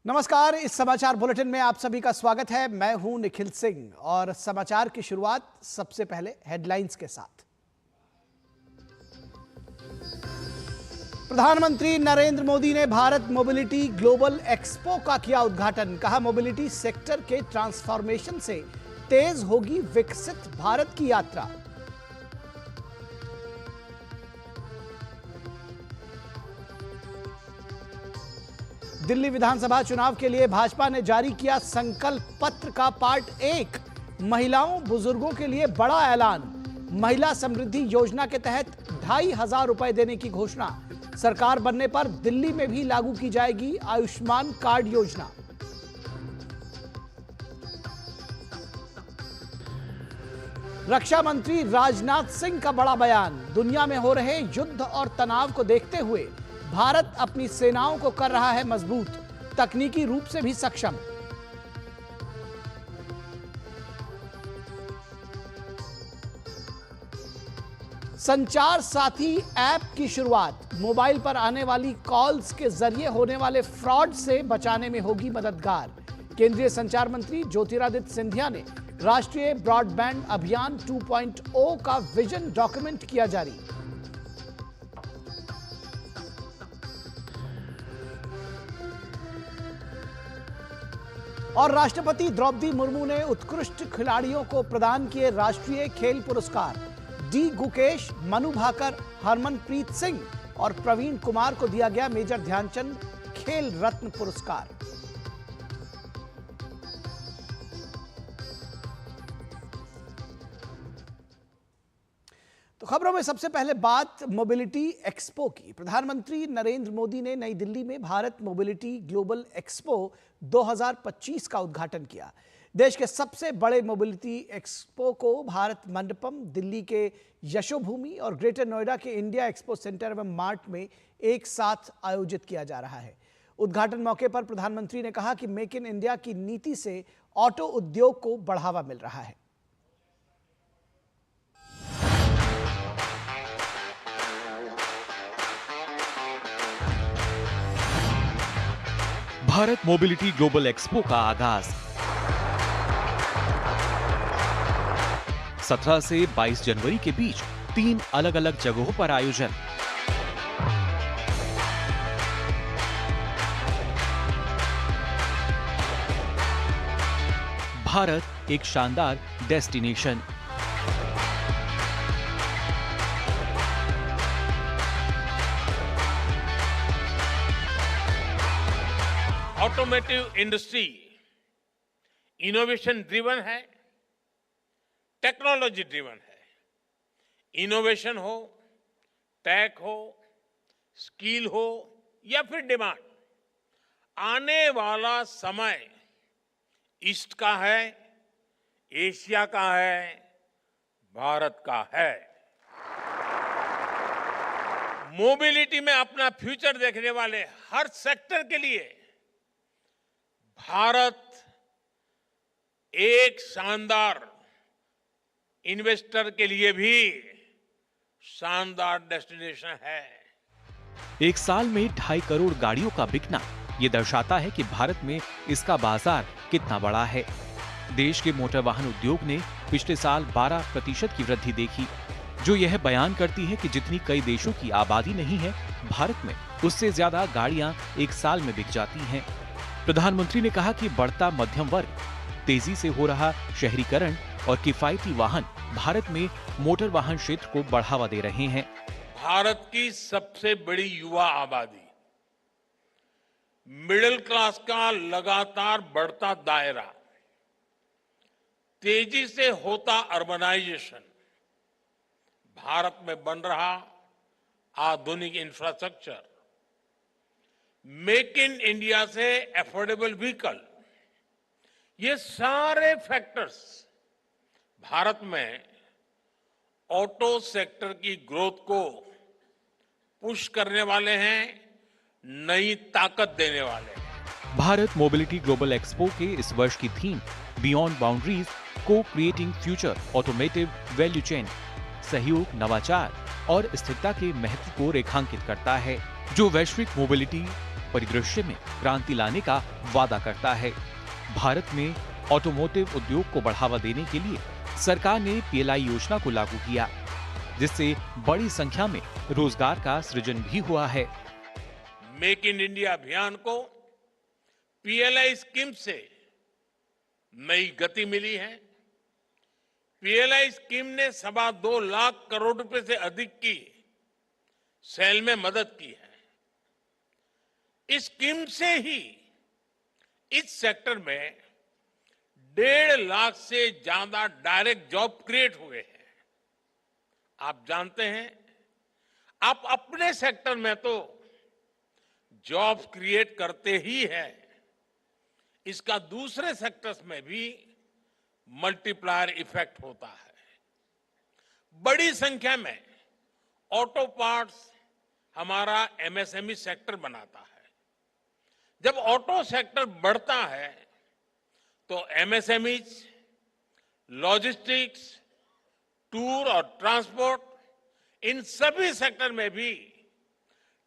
नमस्कार। इस समाचार बुलेटिन में आप सभी का स्वागत है। मैं हूं निखिल सिंह और समाचार की शुरुआत सबसे पहले हेडलाइंस के साथ। प्रधानमंत्री नरेंद्र मोदी ने भारत मोबिलिटी ग्लोबल एक्सपो का किया उद्घाटन। कहा, मोबिलिटी सेक्टर के ट्रांसफॉर्मेशन से तेज होगी विकसित भारत की यात्रा। दिल्ली विधानसभा चुनाव के लिए भाजपा ने जारी किया संकल्प पत्र का पार्ट 1। महिलाओं बुजुर्गों के लिए बड़ा ऐलान। महिला समृद्धि योजना के तहत 2,500 रुपए देने की घोषणा। सरकार बनने पर दिल्ली में भी लागू की जाएगी आयुष्मान कार्ड योजना। रक्षा मंत्री राजनाथ सिंह का बड़ा बयान। दुनिया में हो रहे युद्ध और तनाव को देखते हुए भारत अपनी सेनाओं को कर रहा है मजबूत, तकनीकी रूप से भी सक्षम। संचार साथी ऐप की शुरुआत। मोबाइल पर आने वाली कॉल्स के जरिए होने वाले फ्रॉड से बचाने में होगी मददगार। केंद्रीय संचार मंत्री ज्योतिरादित्य सिंधिया ने राष्ट्रीय ब्रॉडबैंड अभियान 2.0 का विजन डॉक्यूमेंट किया जारी। और राष्ट्रपति द्रौपदी मुर्मू ने उत्कृष्ट खिलाड़ियों को प्रदान किए राष्ट्रीय खेल पुरस्कार। डी गुकेश, मनु भाकर, हरमनप्रीत सिंह और प्रवीण कुमार को दिया गया मेजर ध्यानचंद खेल रत्न पुरस्कार। तो खबरों में सबसे पहले बात मोबिलिटी एक्सपो की। प्रधानमंत्री नरेंद्र मोदी ने नई दिल्ली में भारत मोबिलिटी ग्लोबल एक्सपो 2025 का उद्घाटन किया। देश के सबसे बड़े मोबिलिटी एक्सपो को भारत मंडपम, दिल्ली के यशोभूमि और ग्रेटर नोएडा के इंडिया एक्सपो सेंटर एवं मार्ट में एक साथ आयोजित किया जा रहा है। उद्घाटन मौके पर प्रधानमंत्री ने कहा कि मेक इन इंडिया की नीति से ऑटो उद्योग को बढ़ावा मिल रहा है। भारत मोबिलिटी ग्लोबल एक्सपो का आगाज 17 से 22 जनवरी के बीच 3 अलग अलग जगहों पर आयोजन। भारत एक शानदार destination. Automotive industry innovation driven है, टेक्नोलॉजी ड्रिवन है। इनोवेशन हो, टेक हो, स्किल हो या फिर डिमांड, आने वाला समय ईस्ट का है, एशिया का है, भारत का है। मोबिलिटी में अपना फ्यूचर देखने वाले हर सेक्टर के लिए भारत एक शानदार इन्वेस्टर के लिए भी शानदार डेस्टिनेशन है। एक साल में 2.5 करोड़ गाड़ियों का बिकना ये दर्शाता है कि भारत में इसका बाजार कितना बड़ा है। देश के मोटर वाहन उद्योग ने पिछले साल 12% की वृद्धि देखी, जो यह बयान करती है कि जितनी कई देशों की आबादी नहीं है, भारत में उससे ज्यादा गाड़ियां एक साल में बिक जाती हैं। प्रधानमंत्री ने कहा कि बढ़ता मध्यम वर्ग, तेजी से हो रहा शहरीकरण और किफायती वाहन भारत में मोटर वाहन क्षेत्र को बढ़ावा दे रहे हैं। भारत की सबसे बड़ी युवा आबादी, मिडिल क्लास का लगातार बढ़ता दायरा, तेजी से होता अर्बनाइजेशन, भारत में बन रहा आधुनिक इंफ्रास्ट्रक्चर, मेक इन इंडिया से अफोर्डेबल व्हीकल, ये सारे फैक्टर्स भारत में ऑटो सेक्टर की ग्रोथ को पुश करने वाले हैं, नई ताकत देने वाले हैं। भारत मोबिलिटी ग्लोबल एक्सपो के इस वर्ष की थीम बियॉन्ड बाउंड्रीज, को creating future automotive value chain, सहयोग, नवाचार और स्थिरता के महत्व को रेखांकित करता है, जो वैश्विक मोबिलिटी परिदृश्य में क्रांति लाने का वादा करता है। भारत में ऑटोमोटिव उद्योग को बढ़ावा देने के लिए सरकार ने PLI योजना को लागू किया, जिससे बड़ी संख्या में रोजगार का सृजन भी हुआ है। मेक इन इंडिया अभियान को PLI स्कीम से नई गति मिली है। PLI स्कीम ने 2.25 लाख करोड़ रुपए से अधिक की सेल में मदद की है। इस स्कीम से ही इस सेक्टर में 1.5 लाख से ज्यादा डायरेक्ट जॉब क्रिएट हुए हैं। आप जानते हैं, आप अपने सेक्टर में तो जॉब्स क्रिएट करते ही हैं, इसका दूसरे सेक्टर्स में भी मल्टीप्लायर इफेक्ट होता है। बड़ी संख्या में ऑटो पार्ट्स हमारा MSME सेक्टर बनाता है। जब ऑटो सेक्टर बढ़ता है तो MSMEs, लॉजिस्टिक्स, टूर और ट्रांसपोर्ट, इन सभी सेक्टर में भी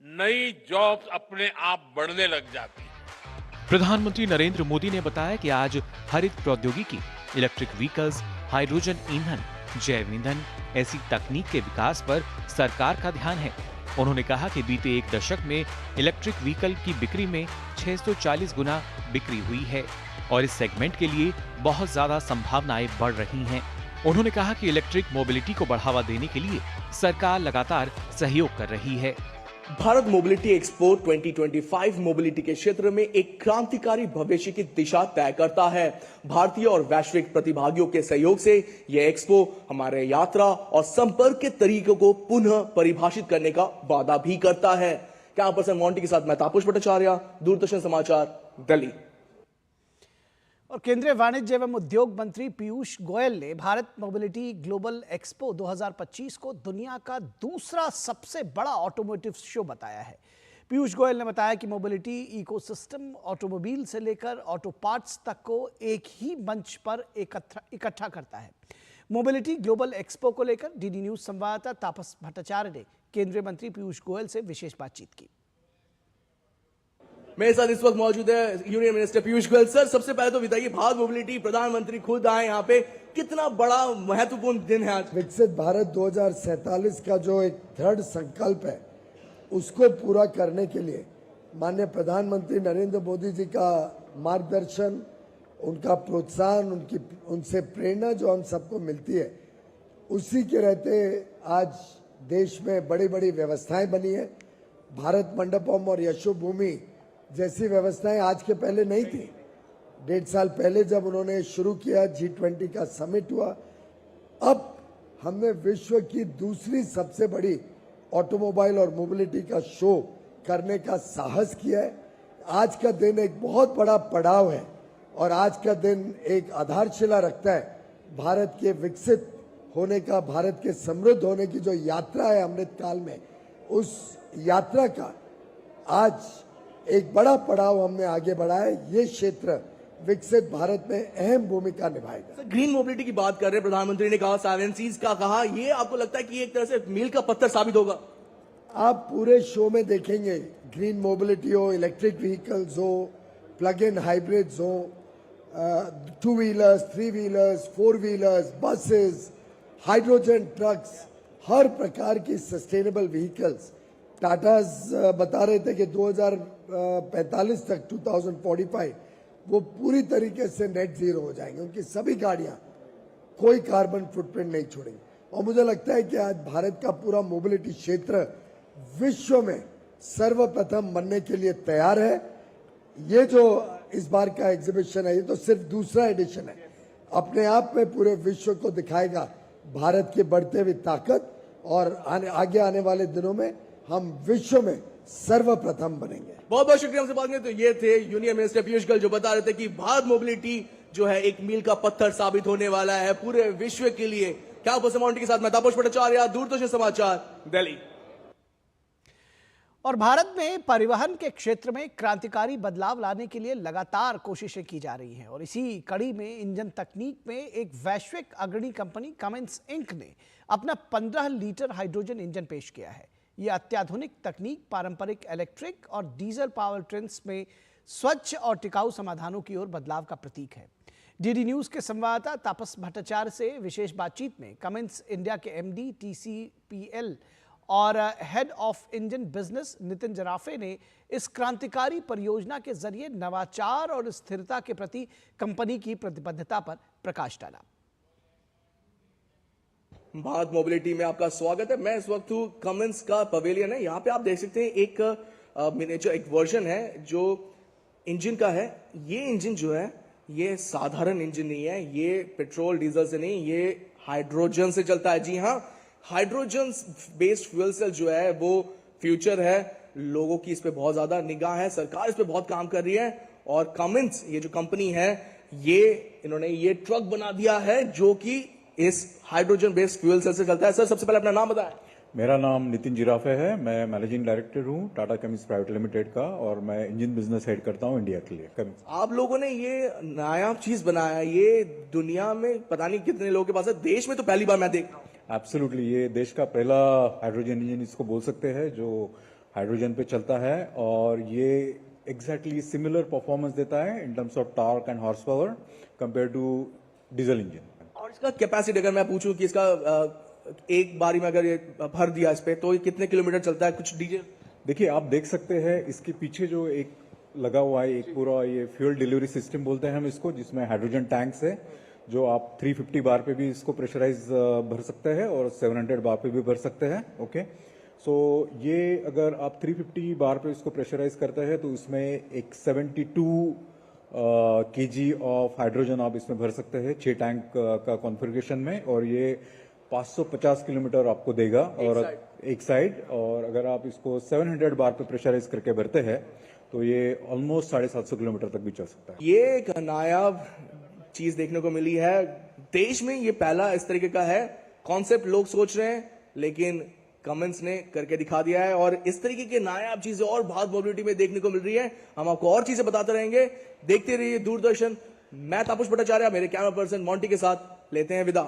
नई जॉब्स अपने आप बढ़ने लग जाती हैं। प्रधानमंत्री नरेंद्र मोदी ने बताया कि आज हरित प्रौद्योगिकी, इलेक्ट्रिक व्हीकल्स, हाइड्रोजन ईंधन, जैव ईंधन ऐसी तकनीक के विकास पर सरकार का ध्यान है। उन्होंने कहा कि बीते एक दशक में इलेक्ट्रिक व्हीकल की बिक्री में 640 गुना बिक्री हुई है और इस सेगमेंट के लिए बहुत ज्यादा संभावनाएं बढ़ रही हैं। उन्होंने कहा कि इलेक्ट्रिक मोबिलिटी को बढ़ावा देने के लिए सरकार लगातार सहयोग कर रही है। भारत मोबिलिटी एक्सपो 2025 मोबिलिटी के क्षेत्र में एक क्रांतिकारी भविष्य की दिशा तय करता है। भारतीय और वैश्विक प्रतिभागियों के सहयोग से यह एक्सपो हमारे यात्रा और संपर्क के तरीकों को पुनः परिभाषित करने का वादा भी करता है। कैमरा पर्सन मोंटी के साथ मैं तापस भट्टाचार्य, दूरदर्शन समाचार, दिल्ली। और केंद्रीय वाणिज्य एवं उद्योग मंत्री पीयूष गोयल ने भारत मोबिलिटी ग्लोबल एक्सपो 2025 को दुनिया का दूसरा सबसे बड़ा ऑटोमोटिव शो बताया है। पीयूष गोयल ने बताया कि मोबिलिटी इकोसिस्टम ऑटोमोबाइल से लेकर ऑटो पार्ट्स तक को एक ही मंच पर इकट्ठा करता है। मोबिलिटी ग्लोबल एक्सपो को लेकर डीडी न्यूज संवाददाता तापस भट्टाचार्य ने केंद्रीय मंत्री पीयूष गोयल से विशेष बातचीत की। मेरे साथ इस वक्त मौजूद है union minister Piyush Goyal. Sir, सबसे पहले तो बताइए, भारत मोबिलिटी प्रधानमंत्री खुद आए यहाँ पे, कितना बड़ा महत्वपूर्ण दिन है आज। विकसित भारत 2047 का जो एक दृढ़ संकल्प है, उसको पूरा करने के लिए माननीय प्रधानमंत्री नरेंद्र मोदी जी का मार्गदर्शन, उनका प्रोत्साहन, उनसे प्रेरणा जो हम सबको मिलती है, उसी के रहते आज देश में बड़ी बड़ी व्यवस्थाएं बनी है। भारत मंडपम और यशोभूमि जैसी व्यवस्थाएं आज के पहले नहीं थी। 1.5 साल पहले जब उन्होंने शुरू किया, G20 का समिट हुआ, अब हमने विश्व की दूसरी सबसे बड़ी ऑटोमोबाइल और मोबिलिटी का शो करने का साहस किया है। आज का दिन एक बहुत बड़ा पड़ाव है और आज का दिन एक आधारशिला रखता है भारत के विकसित होने का, भारत के समृद्ध होने की जो यात्रा है अमृत काल में, उस यात्रा का आज एक बड़ा पड़ाव हमने आगे बढ़ाया। ये क्षेत्र विकसित भारत में अहम भूमिका निभाएगा। ग्रीन मोबिलिटी की बात कर रहे हैं, प्रधानमंत्री ने कहा, 7 Cs का कहा, ये आपको लगता है कि ये एक तरह से मील का पत्थर साबित होगा? आप पूरे शो में देखेंगे, ग्रीन मोबिलिटी हो, इलेक्ट्रिक व्हीकल्स हो, प्लग इन हाइब्रिड्स हो, 2 wheelers, 3 wheelers, 4 wheelers, buses, hydrogen trucks, हर प्रकार की सस्टेनेबल व्हीकल्स। टाटा बता रहे थे कि 2045 तक 2045 वो पूरी तरीके से नेट जीरो हो जाएंगे। उनकी सभी गाड़ियां कोई कार्बन फुटप्रिंट नहीं छोड़ेंगी। और मुझे लगता है कि आज भारत का पूरा मोबिलिटी क्षेत्र विश्व में सर्वप्रथम बनने के लिए तैयार है। ये जो इस बार का एग्जीबिशन है, ये तो सिर्फ दूसरा एडिशन है, अपने आप में पूरे विश्व को दिखाएगा भारत की बढ़ते हुई ताकत, और आगे आने वाले दिनों में हम विश्व में सर्वप्रथम बनेंगे। बहुत बहुत शुक्रिया हमसे बात करने। तो ये थे यूनियन मिनिस्टर पीयूष गोयल जो बता रहे थे कि भारत मोबिलिटी जो है एक मील का पत्थर साबित होने वाला है पूरे विश्व के लिए। क्या के साथ मैं तापस भट्टाचार्य, दूरदर्शन समाचार, दिल्ली। और भारत में परिवहन के क्षेत्र में क्रांतिकारी बदलाव लाने के लिए लगातार कोशिशें की जा रही हैं और इसी कड़ी में इंजन तकनीक में एक वैश्विक अग्रणी कंपनी कमिंस इंक ने अपना 15 लीटर हाइड्रोजन इंजन पेश किया है। ये अत्याधुनिक तकनीक पारंपरिक इलेक्ट्रिक और डीजल पावर ट्रेन्स में स्वच्छ और टिकाऊ समाधानों की ओर बदलाव का प्रतीक है। डीडी न्यूज के संवाददाता तापस भट्टाचार्य से विशेष बातचीत में कमिंस इंडिया के एमडी टीसीपीएल और head of engine business Nitin Jarafe ने इस क्रांतिकारी परियोजना के जरिए नवाचार और स्थिरता के प्रति कंपनी की प्रतिबद्धता पर प्रकाश डाला। भारत मोबिलिटी में आपका स्वागत है। मैं इस वक्त हूँ कमिंस का पवेलियन है। यहाँ पे आप देख सकते हैं एक मिनिएचर एक वर्जन है जो इंजन का है। ये इंजन जो है ये साधारण इंजन नहीं है, ये पेट्रोल डीजल से नहीं, ये हाइड्रोजन से चलता है। जी हाँ, हाइड्रोजन बेस्ड फ्यूल सेल जो है वो फ्यूचर है। लोगों की इस पे बहुत ज्यादा निगाह है, सरकार इस पे बहुत काम कर रही है। और कमिंस ये जो कंपनी है इन्होंने ये ट्रक बना दिया है जो कि इस हाइड्रोजन बेस्ड फ्यूल सेल से चलता है। सर, सबसे पहले अपना नाम बताएं। मेरा नाम नितिन जिराफे है। मैं मैनेजिंग डायरेक्टर हूँ टाटा केमिस्ट प्राइवेट लिमिटेड का और मैं इंजन बिजनेस हेड करता हूँ इंडिया के लिए। आप लोगों ने ये नायाब चीज बनाया, ये दुनिया में पता नहीं कितने लोगों के पास है, देश में तो पहली बार मैं देख रहा हूँ। एब्सोल्युटली, ये देश का पहला हाइड्रोजन इंजन इसको बोल सकते हैं जो हाइड्रोजन पे चलता है और ये एग्जैक्टली सिमिलर परफॉर्मेंस देता है in terms of torque and horse power compare to diesel engine. और इसका कैपेसिटी अगर मैं पूछूं कि इसका एक बारी में अगर ये भर दिया इस पे तो ये कितने किलोमीटर चलता है, कुछ डीजल? देखिए, आप देख सकते हैं इसके पीछे जो एक लगा हुआ है एक पूरा ये फ्यूल डिलीवरी सिस्टम बोलते हैं हम इसको, जिसमें हाइड्रोजन टैंक्स है जो आप 350 बार पे भी इसको प्रेशराइज भर सकते हैं और 700 बार पे भी भर सकते हैं। ओके, सो ये अगर आप 350 बार पे इसको प्रेशराइज करते हैं तो इसमें एक 72 केजी ऑफ हाइड्रोजन आप इसमें भर सकते हैं 6 टैंक का कॉन्फ़िगरेशन में, और ये 550 किलोमीटर आपको देगा और एक साइड। और अगर आप इसको 700 बार पे प्रेशराइज करके भरते हैं तो ये ऑलमोस्ट 750 किलोमीटर तक भी चल सकता है। ये एक नायाब चीज देखने को मिली है, देश में ये पहला इस तरीके का है कॉन्सेप्ट। लोग सोच रहे हैं लेकिन कमिंस ने करके दिखा दिया है और इस तरीके के नायाब चीजें और भारत मोबिलिटी में देखने को मिल रही है। हम आपको और चीजें बताते रहेंगे, देखते रहिए दूरदर्शन। मैं तापस भट्टाचार्य, मेरे कैमरा पर्सन मोंटी के साथ लेते हैं विदा।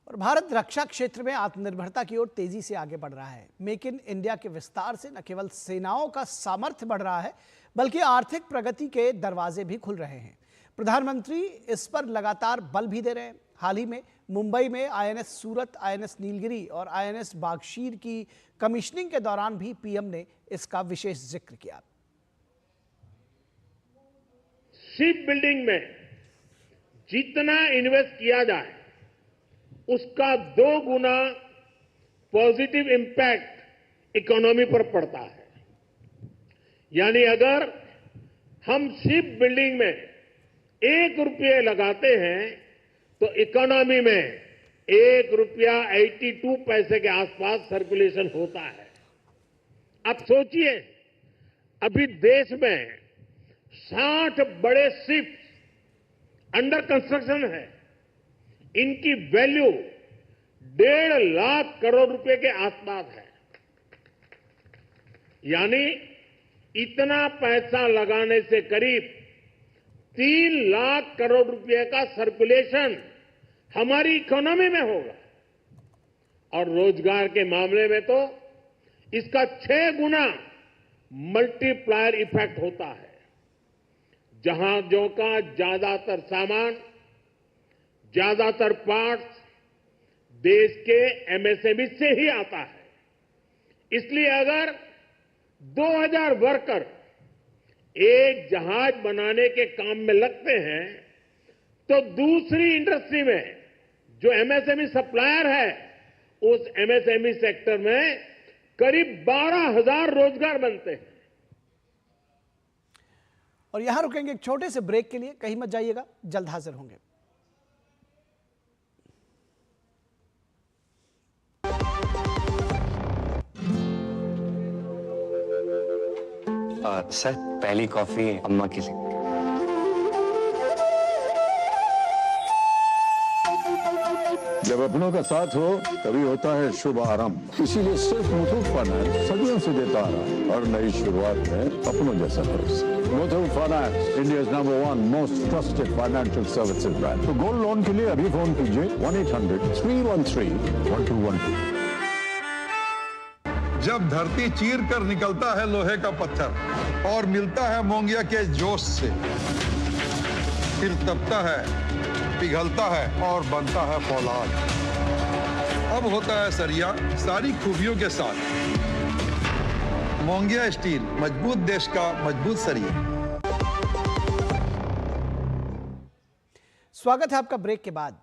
और भारत रक्षा क्षेत्र में आत्मनिर्भरता की ओर तेजी से आगे बढ़ रहा है। मेक इन इंडिया के विस्तार से न केवल सेनाओं का सामर्थ्य बढ़ रहा है बल्कि आर्थिक प्रगति के दरवाजे भी खुल रहे हैं। प्रधानमंत्री इस पर लगातार बल भी दे रहे हैं। हाल ही में मुंबई में आईएनएस सूरत, आईएनएस नीलगिरी और आईएनएस बागशीर की कमीशनिंग के दौरान भी पीएम ने इसका विशेष जिक्र किया। शिप बिल्डिंग में जितना इन्वेस्ट किया जाए उसका 2 गुना पॉजिटिव इंपैक्ट इकोनॉमी पर पड़ता है। यानी अगर हम शिप बिल्डिंग में 1 रुपये लगाते हैं तो इकोनॉमी में 1 रुपया 82 पैसे के आसपास सर्कुलेशन होता है। अब सोचिए, अभी देश में 60 बड़े शिप्स अंडर कंस्ट्रक्शन है। इनकी वैल्यू 1.5 लाख करोड़ रुपए के आसपास है। यानी इतना पैसा लगाने से करीब 3 लाख करोड़ रुपए का सर्कुलेशन हमारी इकोनॉमी में होगा। और रोजगार के मामले में तो इसका 6 गुना मल्टीप्लायर इफेक्ट होता है। जहाजों का ज्यादातर सामान, ज्यादातर पार्ट्स देश के एमएसएमई से ही आता है। इसलिए अगर 2000 वर्कर एक जहाज बनाने के काम में लगते हैं तो दूसरी इंडस्ट्री में जो एमएसएमई सप्लायर है उस एमएसएमई सेक्टर में करीब 12,000 रोजगार बनते हैं। और यहां रुकेंगे एक छोटे से ब्रेक के लिए, कहीं मत जाइएगा, जल्द हाजिर होंगे। सर, पहली कॉफी अम्मा के लिए। जब अपनों का साथ हो तभी होता है शुभ आरंभ। इसीलिए सिर्फ मुथूट फाइनेंस सदियों से देता आ रहा है और नई शुरुआत में अपनों जैसा भरोसा। Muthoot finance, India's number 1 most trusted financial services brand. तो गोल्ड लोन के लिए अभी फोन कीजिए 1-800-313-1212। जब धरती चीर कर निकलता है लोहे का पत्थर और मिलता है मोंगिया के जोश से, फिर तपता है, पिघलता है और बनता है फौलाद। अब होता है सरिया सारी खूबियों के साथ। मोंगिया स्टील, मजबूत देश का मजबूत सरिया। स्वागत है आपका ब्रेक के बाद।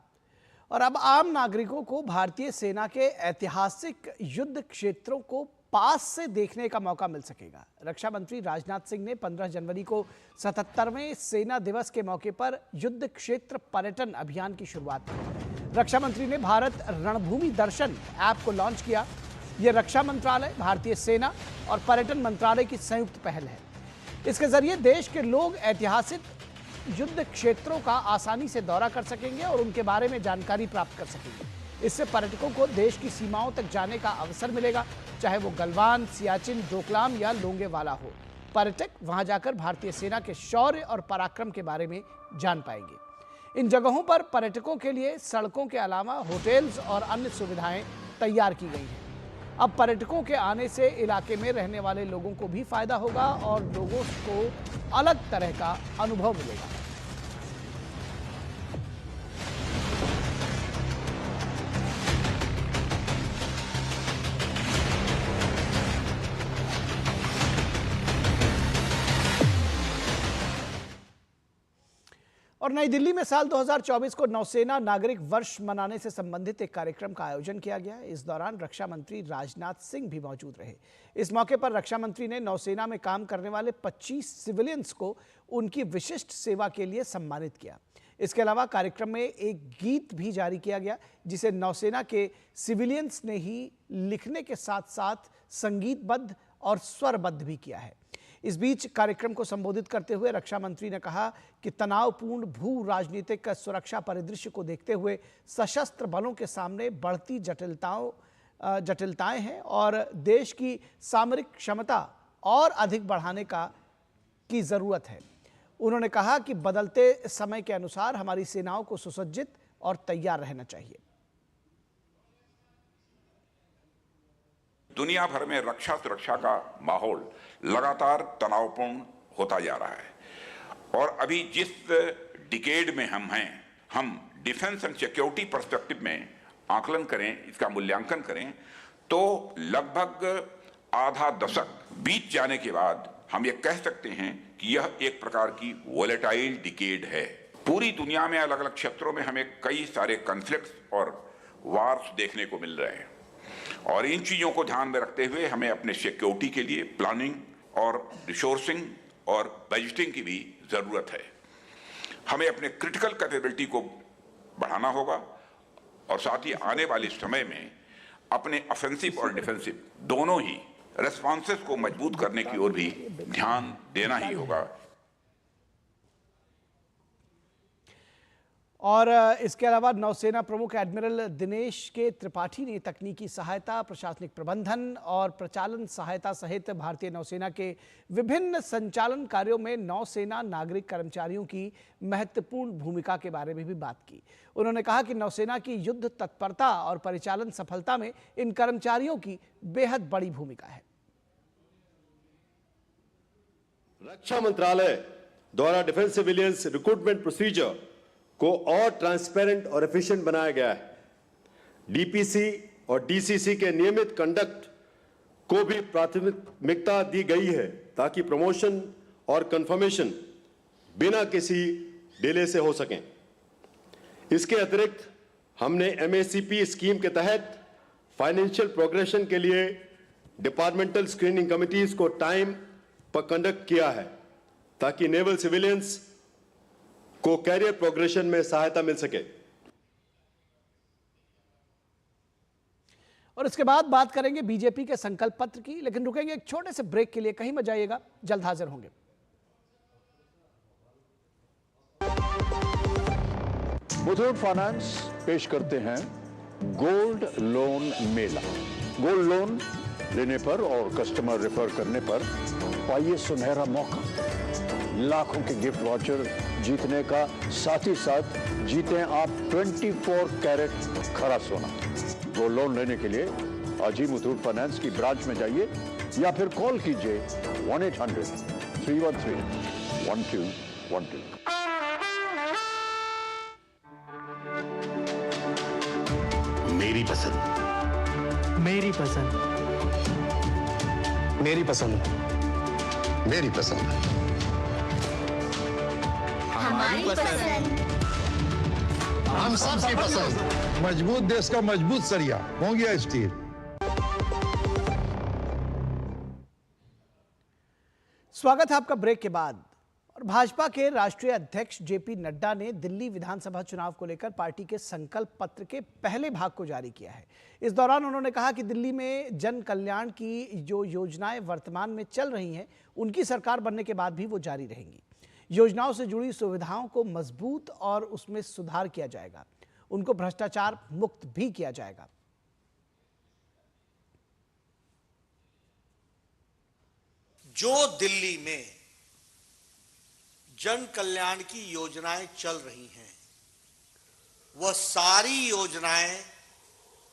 और अब आम नागरिकों को भारतीय सेना के ऐतिहासिक युद्ध क्षेत्रों को पास से देखने का मौका मिल सकेगा। रक्षा मंत्री राजनाथ सिंह ने 15 जनवरी को 77वें सेना दिवस के मौके पर युद्ध क्षेत्र पर्यटन अभियान की शुरुआत की। रक्षा मंत्री ने भारत रणभूमि दर्शन ऐप को लॉन्च किया। यह रक्षा मंत्रालय, भारतीय सेना और पर्यटन मंत्रालय की संयुक्त पहल है। इसके जरिए देश के लोग ऐतिहासिक युद्ध क्षेत्रों का आसानी से दौरा कर सकेंगे और उनके बारे में जानकारी प्राप्त कर सकेंगे। इससे पर्यटकों को देश की सीमाओं तक जाने का अवसर मिलेगा, चाहे वो गलवान, सियाचिन, डोकलाम या लोंगेवाला हो। पर्यटक वहां जाकर भारतीय सेना के शौर्य और पराक्रम के बारे में जान पाएंगे। इन जगहों पर पर्यटकों के लिए सड़कों के अलावा होटल्स और अन्य सुविधाएं तैयार की गई हैं। अब पर्यटकों के आने से इलाके में रहने वाले लोगों को भी फायदा होगा और लोगों को अलग तरह का अनुभव मिलेगा। और नई दिल्ली में साल 2024 को नौसेना नागरिक वर्ष मनाने से संबंधित एक कार्यक्रम का आयोजन किया गया। इस दौरान रक्षा मंत्री राजनाथ सिंह भी मौजूद रहे। इस मौके पर रक्षा मंत्री ने नौसेना में काम करने वाले 25 सिविलियंस को उनकी विशिष्ट सेवा के लिए सम्मानित किया। इसके अलावा कार्यक्रम में एक गीत भी जारी किया गया, जिसे नौसेना के सिविलियंस ने ही लिखने के साथ साथ संगीतबद्ध और स्वरबद्ध भी किया है। इस बीच कार्यक्रम को संबोधित करते हुए रक्षा मंत्री ने कहा कि तनावपूर्ण भू राजनीतिक सुरक्षा परिदृश्य को देखते हुए सशस्त्र बलों के सामने बढ़ती जटिलताएं हैं और देश की सामरिक क्षमता और अधिक बढ़ाने की जरूरत है। उन्होंने कहा कि बदलते समय के अनुसार हमारी सेनाओं को सुसज्जित और तैयार रहना चाहिए। दुनिया भर में रक्षा सुरक्षा का माहौल लगातार तनावपूर्ण होता जा रहा है और अभी जिस डिकेड में हम हैं, हम डिफेंस एंड सिक्योरिटी पर्सपेक्टिव में आकलन करें, इसका मूल्यांकन करें, तो लगभग आधा दशक बीत जाने के बाद हम ये कह सकते हैं कि यह एक प्रकार की वोलेटाइल डिकेड है। पूरी दुनिया में अलग अलग क्षेत्रों में हमें कई सारे कॉन्फ्लिक्ट्स और वार्स देखने को मिल रहे हैं और इन चीजों को ध्यान में रखते हुए हमें अपने सिक्योरिटी के लिए प्लानिंग और रिसोर्सिंग और बजटिंग की भी जरूरत है। हमें अपने क्रिटिकल कैपेबिलिटी को बढ़ाना होगा और साथ ही आने वाले समय में अपने ऑफेंसिव और डिफेंसिव दोनों ही रेस्पॉन्सेस को मजबूत करने की ओर भी ध्यान देना ही होगा। और इसके अलावा नौसेना प्रमुख एडमिरल दिनेश के त्रिपाठी ने तकनीकी सहायता, प्रशासनिक प्रबंधन और प्रचालन सहायता सहित भारतीय नौसेना के विभिन्न संचालन कार्यों में नौसेना नागरिक कर्मचारियों की महत्वपूर्ण भूमिका के बारे में भी बात की। उन्होंने कहा कि नौसेना की युद्ध तत्परता और परिचालन सफलता में इन कर्मचारियों की बेहद बड़ी भूमिका है। रक्षा मंत्रालय द्वारा डिफेंस सिविलियंस रिक्रूटमेंट प्रोसीजर को और ट्रांसपेरेंट और एफिशिएंट बनाया गया है। डीपीसी और डीसीसी के नियमित कंडक्ट को भी प्राथमिकता दी गई है ताकि प्रमोशन और कंफर्मेशन बिना किसी डिले से हो सकें। इसके अतिरिक्त हमने एमएसीपी स्कीम के तहत फाइनेंशियल प्रोग्रेशन के लिए डिपार्टमेंटल स्क्रीनिंग कमिटीज को टाइम पर कंडक्ट किया है ताकि नेवल सिविलियंस को कैरियर प्रोग्रेशन में सहायता मिल सके। और इसके बाद बात करेंगे बीजेपी के संकल्प पत्र की, लेकिन रुकेंगे एक छोटे से ब्रेक के लिए। कहीं मत जाइएगा, जल्द हाजिर होंगे। मुथूट फाइनेंस पेश करते हैं गोल्ड लोन मेला। गोल्ड लोन लेने पर और कस्टमर रेफर करने पर पाइए सुनहरा मौका, लाखों के गिफ्ट वाउचर जीतने का, साथ ही साथ जीतें आप 24 कैरेट खरा सोना। गोल्ड लोन लेने के लिए आज ही मुथूट फाइनेंस की ब्रांच में जाइए या फिर कॉल कीजिए 1-800-313-1212। मेरी पसंद, मेरी पसंद, मेरी पसंद, मेरी पसंद, हमारी पसंद, हम सबकी पसंद। मजबूत देश का मजबूत सरिया होंगे स्टील। स्वागत है आपका ब्रेक के बाद। और भाजपा के राष्ट्रीय अध्यक्ष जेपी नड्डा ने दिल्ली विधानसभा चुनाव को लेकर पार्टी के संकल्प पत्र के पहले भाग को जारी किया है। इस दौरान उन्होंने कहा कि दिल्ली में जन कल्याण की जो योजनाएं वर्तमान में चल रही हैं, उनकी सरकार बनने के बाद भी वो जारी रहेंगी। योजनाओं से जुड़ी सुविधाओं को मजबूत और उसमें सुधार किया जाएगा, उनको भ्रष्टाचार मुक्त भी किया जाएगा। जो दिल्ली में जन कल्याण की योजनाएं चल रही हैं, वह सारी योजनाएं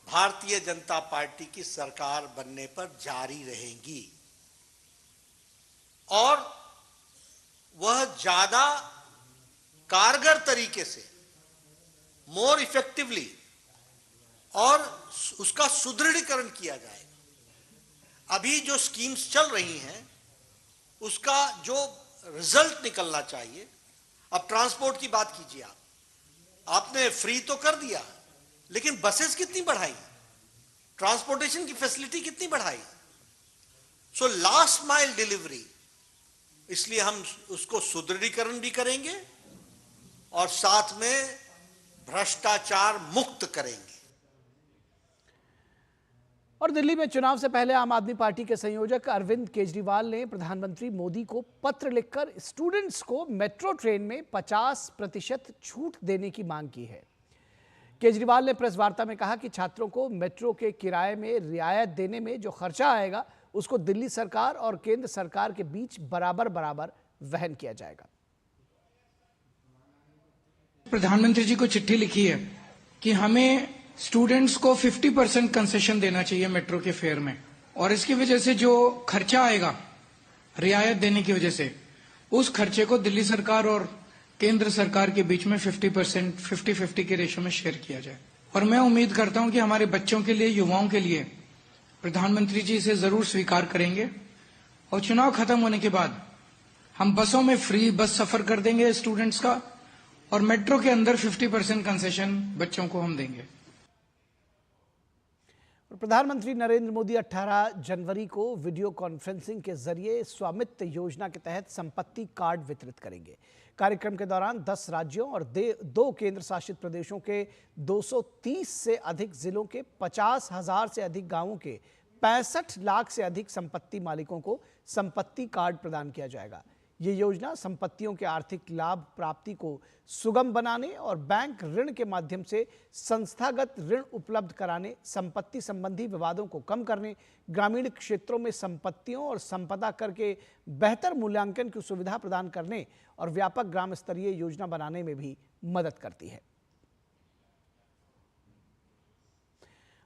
भारतीय जनता पार्टी की सरकार बनने पर जारी रहेंगी और वह ज्यादा कारगर तरीके से, मोर इफेक्टिवली, और उसका सुदृढ़ीकरण किया जाएगा। अभी जो स्कीम्स चल रही हैं उसका जो रिजल्ट निकलना चाहिए, अब ट्रांसपोर्ट की बात कीजिए, आपने फ्री तो कर दिया, लेकिन बसेस कितनी बढ़ाई, ट्रांसपोर्टेशन की फैसिलिटी कितनी बढ़ाई। सो लास्ट माइल डिलीवरी, इसलिए हम उसको सुदृढ़ीकरण भी करेंगे और साथ में भ्रष्टाचार मुक्त करेंगे। और दिल्ली में चुनाव से पहले आम आदमी पार्टी के संयोजक अरविंद केजरीवाल ने प्रधानमंत्री मोदी को पत्र लिखकर स्टूडेंट्स को मेट्रो ट्रेन में 50% छूट देने की मांग की है। केजरीवाल ने प्रेस वार्ता में कहा कि छात्रों को मेट्रो के किराए में रियायत देने में जो खर्चा आएगा, उसको दिल्ली सरकार और केंद्र सरकार के बीच बराबर बराबर वहन किया जाएगा। प्रधानमंत्री जी को चिट्ठी लिखी है कि हमें स्टूडेंट्स को 50% कंसेशन देना चाहिए मेट्रो के फेयर में, और इसकी वजह से जो खर्चा आएगा रियायत देने की वजह से, उस खर्चे को दिल्ली सरकार और केंद्र सरकार के बीच में 50% 50-50 के रेशो में शेयर किया जाए। और मैं उम्मीद करता हूं कि हमारे बच्चों के लिए, युवाओं के लिए प्रधानमंत्री जी इसे जरूर स्वीकार करेंगे और चुनाव खत्म होने के बाद हम बसों में फ्री बस सफर कर देंगे स्टूडेंट्स का, और मेट्रो के अंदर 50% कंसेशन बच्चों को हम देंगे। प्रधानमंत्री नरेंद्र मोदी 18 जनवरी को वीडियो कॉन्फ्रेंसिंग के जरिए स्वामित्व योजना के तहत संपत्ति कार्ड वितरित करेंगे। कार्यक्रम के दौरान 10 राज्यों और 2 केंद्र शासित प्रदेशों के 230 से अधिक जिलों के 50,000 से अधिक गांवों के 65 लाख से अधिक संपत्ति मालिकों को संपत्ति कार्ड प्रदान किया जाएगा। ये योजना संपत्तियों के आर्थिक लाभ प्राप्ति को सुगम बनाने और बैंक ऋण के माध्यम से संस्थागत ऋण उपलब्ध कराने, संपत्ति संबंधी विवादों को कम करने, ग्रामीण क्षेत्रों में संपत्तियों और संपदा कर के बेहतर मूल्यांकन की सुविधा प्रदान करने और व्यापक ग्राम स्तरीय योजना बनाने में भी मदद करती है।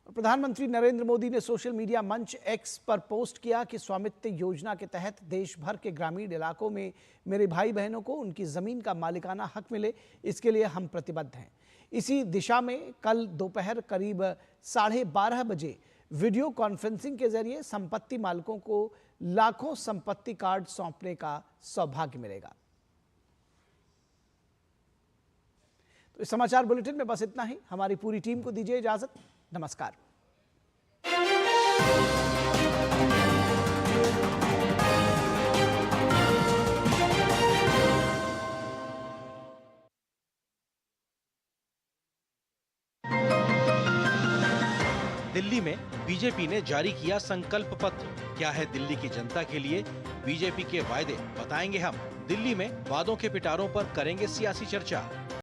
प्रधानमंत्री नरेंद्र मोदी ने सोशल मीडिया मंच एक्स पर पोस्ट किया कि स्वामित्व योजना के तहत देश भर के ग्रामीण इलाकों में मेरे भाई बहनों को उनकी जमीन का मालिकाना हक मिले, इसके लिए हम प्रतिबद्ध हैं। इसी दिशा में कल दोपहर करीब 12:30 बजे वीडियो कॉन्फ्रेंसिंग के जरिए संपत्ति मालिकों को लाखों संपत्ति कार्ड सौंपने का सौभाग्य मिलेगा। तो इस समाचार बुलेटिन में बस इतना ही। हमारी पूरी टीम को दीजिए इजाजत। नमस्कार। दिल्ली में बीजेपी ने जारी किया संकल्प पत्र। क्या है दिल्ली की जनता के लिए बीजेपी के वायदे, बताएंगे हम। दिल्ली में वादों के पिटारों पर करेंगे सियासी चर्चा।